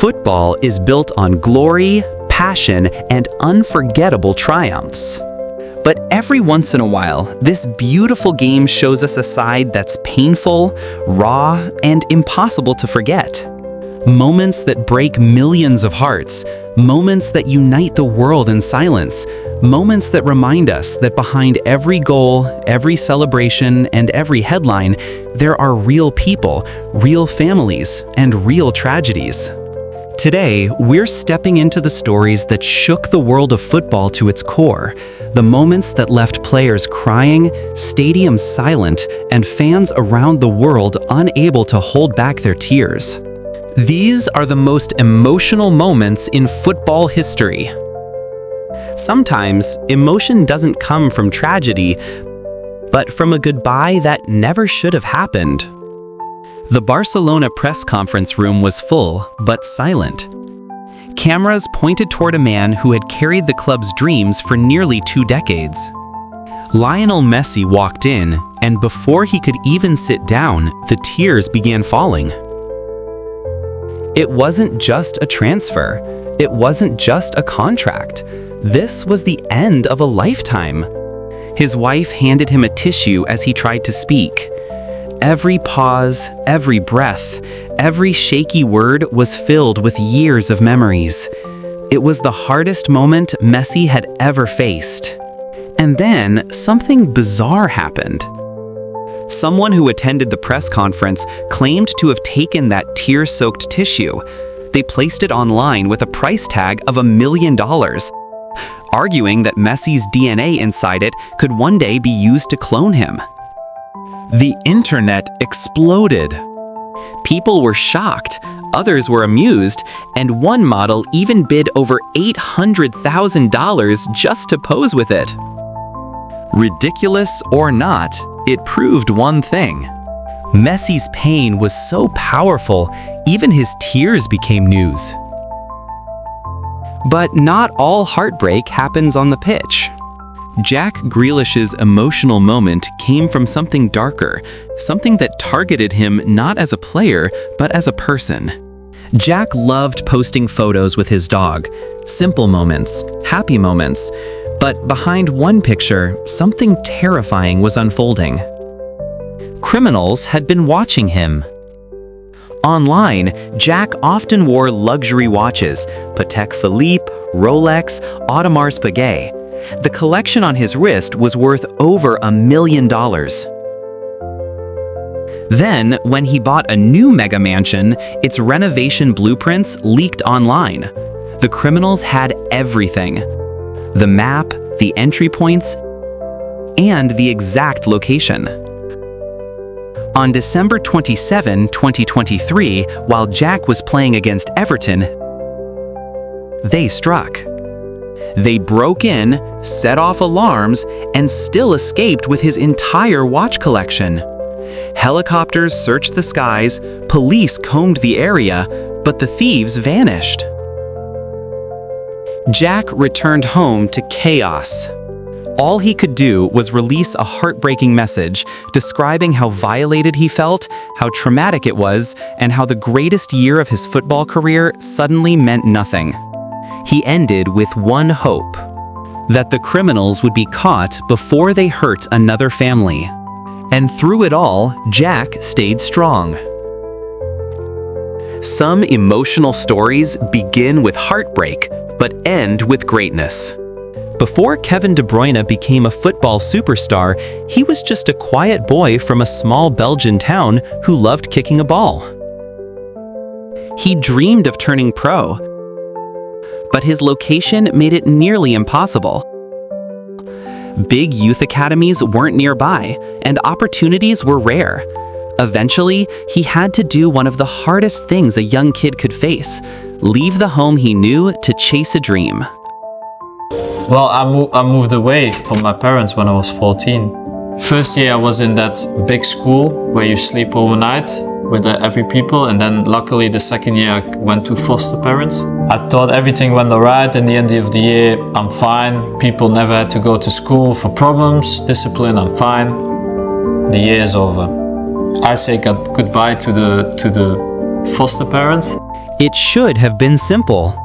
Football is built on glory, passion, and unforgettable triumphs. But every once in a while, this beautiful game shows us a side that's painful, raw, and impossible to forget. Moments that break millions of hearts, moments that unite the world in silence, moments that remind us that behind every goal, every celebration, and every headline, there are real people, real families, and real tragedies. Today, we're stepping into the stories that shook the world of football to its core, the moments that left players crying, stadiums silent, and fans around the world unable to hold back their tears. These are the most emotional moments in football history. Sometimes, emotion doesn't come from tragedy, but from a goodbye that never should have happened. The Barcelona press conference room was full, but silent. Cameras pointed toward a man who had carried the club's dreams for nearly 2 decades. Lionel Messi walked in, and before he could even sit down, the tears began falling. It wasn't just a transfer. It wasn't just a contract. This was the end of a lifetime. His wife handed him a tissue as he tried to speak. Every pause, every breath, every shaky word was filled with years of memories. It was the hardest moment Messi had ever faced. And then something bizarre happened. Someone who attended the press conference claimed to have taken that tear-soaked tissue. They placed it online with a price tag of $1 million, arguing that Messi's DNA inside it could one day be used to clone him. The internet exploded. People were shocked, others were amused, and one model even bid over $800,000 just to pose with it. Ridiculous or not, it proved one thing. Messi's pain was so powerful, even his tears became news. But not all heartbreak happens on the pitch. Jack Grealish's emotional moment came from something darker, something that targeted him not as a player, but as a person. Jack loved posting photos with his dog, simple moments, happy moments, but behind one picture, something terrifying was unfolding. Criminals had been watching him. Online, Jack often wore luxury watches, Patek Philippe, Rolex, Audemars Piguet. The collection on his wrist was worth over $1 million. Then, when he bought a new mega mansion, its renovation blueprints leaked online. The criminals had everything: the map, the entry points, and the exact location. On December 27, 2023, while Jack was playing against Everton, they struck. They broke in, set off alarms, and still escaped with his entire watch collection. Helicopters searched the skies, police combed the area, but the thieves vanished. Jack returned home to chaos. All he could do was release a heartbreaking message describing how violated he felt, how traumatic it was, and how the greatest year of his football career suddenly meant nothing. He ended with one hope: that the criminals would be caught before they hurt another family. And through it all, Jack stayed strong. Some emotional stories begin with heartbreak, but end with greatness. Before Kevin De Bruyne became a football superstar, he was just a quiet boy from a small Belgian town who loved kicking a ball. He dreamed of turning pro, but his location made it nearly impossible. Big youth academies weren't nearby, and opportunities were rare. Eventually, he had to do one of the hardest things a young kid could face: leave the home he knew to chase a dream. Well, I moved away from my parents when I was 14. First year I was in that big school where you sleep overnight with every people, and then luckily the second year I went to foster parents. I thought everything went alright. In the end of the year, I'm fine. People never had to go to school for problems, discipline, I'm fine. The year is over. I say goodbye to the foster parents. It should have been simple.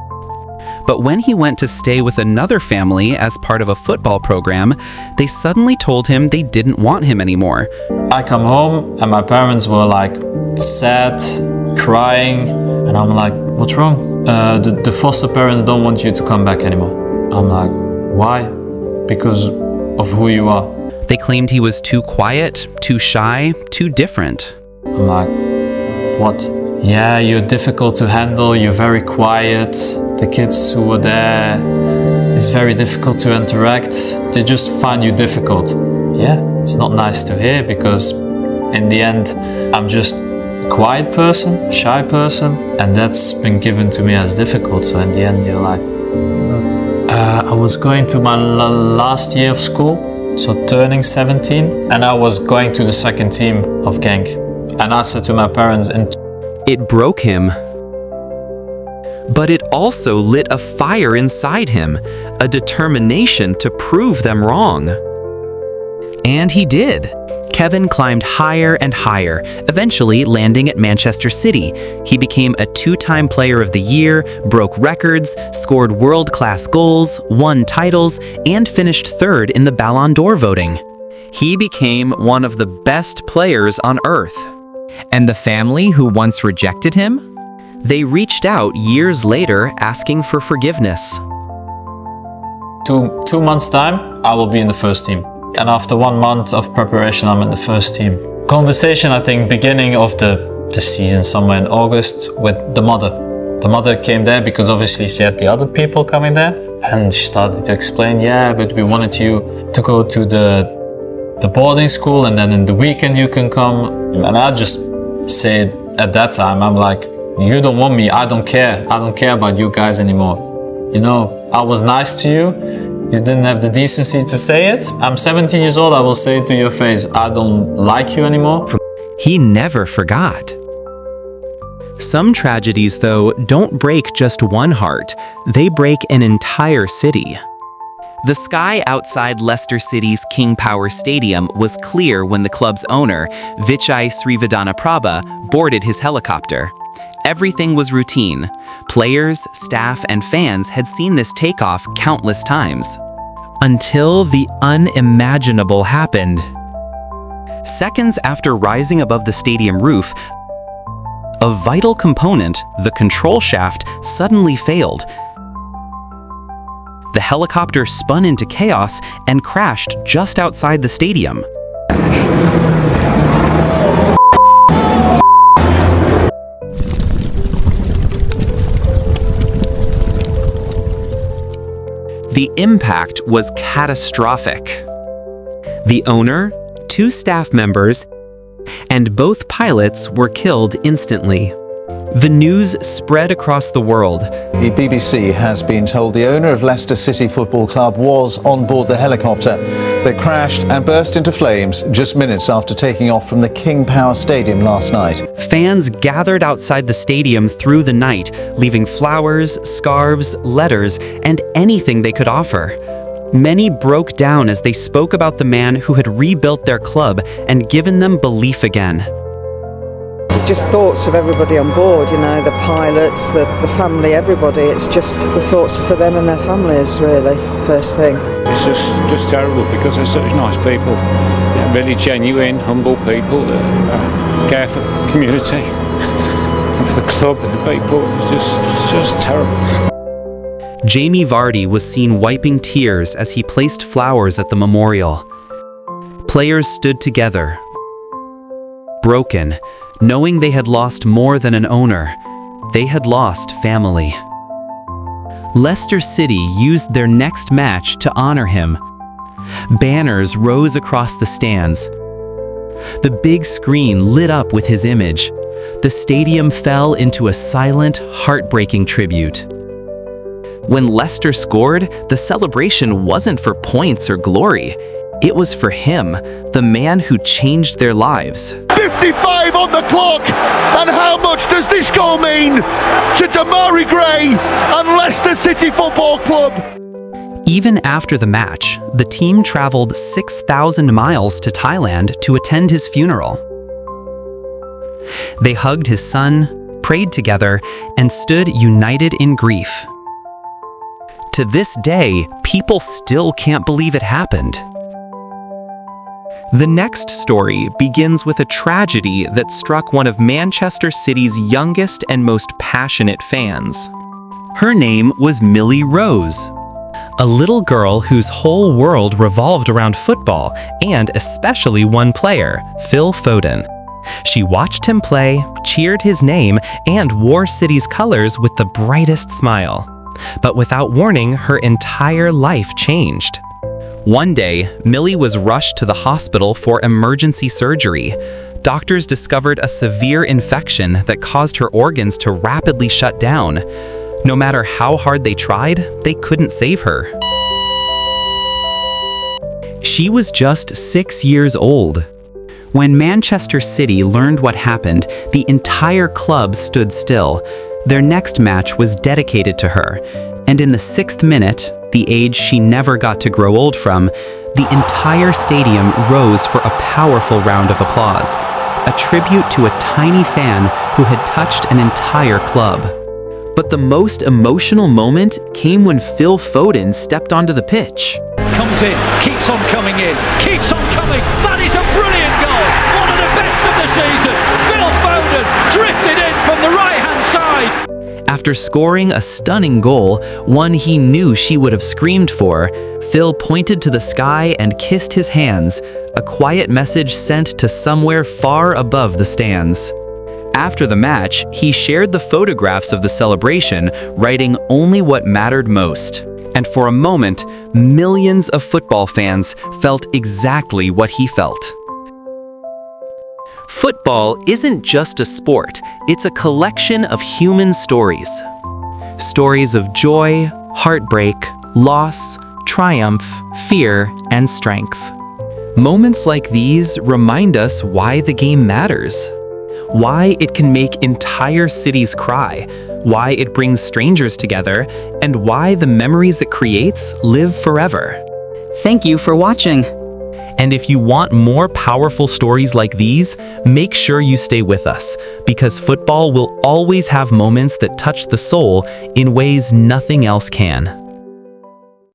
But when he went to stay with another family as part of a football program, they suddenly told him they didn't want him anymore. I come home and my parents were like sad, crying, and I'm like, what's wrong? The foster parents don't want you to come back anymore. I'm like, why? Because of who you are. They claimed he was too quiet, too shy, too different. I'm like, what? Yeah, you're difficult to handle, you're very quiet. The kids who were there, it's very difficult to interact. They just find you difficult. Yeah, it's not nice to hear because in the end, I'm just a quiet person, shy person, and that's been given to me as difficult. So in the end, you're like, I was going to my last year of school, so turning 17, and I was going to the second team of Genk. And I said to my parents, it broke him. But it also lit a fire inside him, a determination to prove them wrong. And he did. Kevin climbed higher and higher, eventually landing at Manchester City. He became a 2-time Player of the Year, broke records, scored world-class goals, won titles, and finished 3rd in the Ballon d'Or voting. He became one of the best players on earth. And the family who once rejected him? They reached out years later asking for forgiveness. 2 months' time, I will be in the first team. And after 1 month of preparation, I'm in the first team. Conversation, I think, beginning of the season, somewhere in August, with the mother. The mother came there because obviously she had the other people coming there. And she started to explain, yeah, but we wanted you to go to the boarding school and then in the weekend you can come. And I just said at that time, I'm like, you don't want me, I don't care. I don't care about you guys anymore. You know, I was nice to you. You didn't have the decency to say it. I'm 17 years old, I will say it to your face, I don't like you anymore. He never forgot. Some tragedies, though, don't break just one heart. They break an entire city. The sky outside Leicester City's King Power Stadium was clear when the club's owner, Vichai Srivaddhanaprabha, boarded his helicopter. Everything was routine. Players, staff, and fans had seen this takeoff countless times. Until the unimaginable happened. Seconds after rising above the stadium roof, a vital component, the control shaft, suddenly failed. The helicopter spun into chaos and crashed just outside the stadium. The impact was catastrophic. The owner, 2 staff members, and both pilots were killed instantly. The news spread across the world. The BBC has been told the owner of Leicester City Football Club was on board the helicopter that crashed and burst into flames just minutes after taking off from the King Power Stadium last night. Fans gathered outside the stadium through the night, leaving flowers, scarves, letters, and anything they could offer. Many broke down as they spoke about the man who had rebuilt their club and given them belief again. Just thoughts of everybody on board, you know, the pilots, the family, everybody. It's just the thoughts for them and their families, really, first thing. It's just terrible because they're such nice people, really genuine, humble people that care for the community and for the club and the people. It's just terrible. Jamie Vardy was seen wiping tears as he placed flowers at the memorial. Players stood together, broken, knowing they had lost more than an owner. They had lost family. Leicester City used their next match to honor him. Banners rose across the stands. The big screen lit up with his image. The stadium fell into a silent, heartbreaking tribute. When Leicester scored, the celebration wasn't for points or glory. It was for him, the man who changed their lives. 55 on the clock, and how much does this goal mean to Demarai Gray and Leicester City Football Club? Even after the match, the team traveled 6,000 miles to Thailand to attend his funeral. They hugged his son, prayed together, and stood united in grief. To this day, people still can't believe it happened. The next story begins with a tragedy that struck one of Manchester City's youngest and most passionate fans. Her name was Millie Rose, a little girl whose whole world revolved around football and especially one player, Phil Foden. She watched him play, cheered his name, and wore City's colors with the brightest smile. But without warning, her entire life changed. One day, Millie was rushed to the hospital for emergency surgery. Doctors discovered a severe infection that caused her organs to rapidly shut down. No matter how hard they tried, they couldn't save her. She was just 6 years old. When Manchester City learned what happened, the entire club stood still. Their next match was dedicated to her, and in the 6th minute, the age she never got to grow old from, the entire stadium rose for a powerful round of applause, a tribute to a tiny fan who had touched an entire club. But the most emotional moment came when Phil Foden stepped onto the pitch. Comes in, keeps on coming in, keeps on coming. That is a brilliant goal. One of the best of the season. Phil Foden drifted in from the right-hand side. After scoring a stunning goal, one he knew she would have screamed for, Phil pointed to the sky and kissed his hands, a quiet message sent to somewhere far above the stands. After the match, he shared the photographs of the celebration, writing only what mattered most. And for a moment, millions of football fans felt exactly what he felt. Football isn't just a sport, it's a collection of human stories. Stories of joy, heartbreak, loss, triumph, fear, and strength. Moments like these remind us why the game matters. Why it can make entire cities cry, why it brings strangers together, and why the memories it creates live forever. Thank you for watching. And if you want more powerful stories like these, make sure you stay with us, because football will always have moments that touch the soul in ways nothing else can.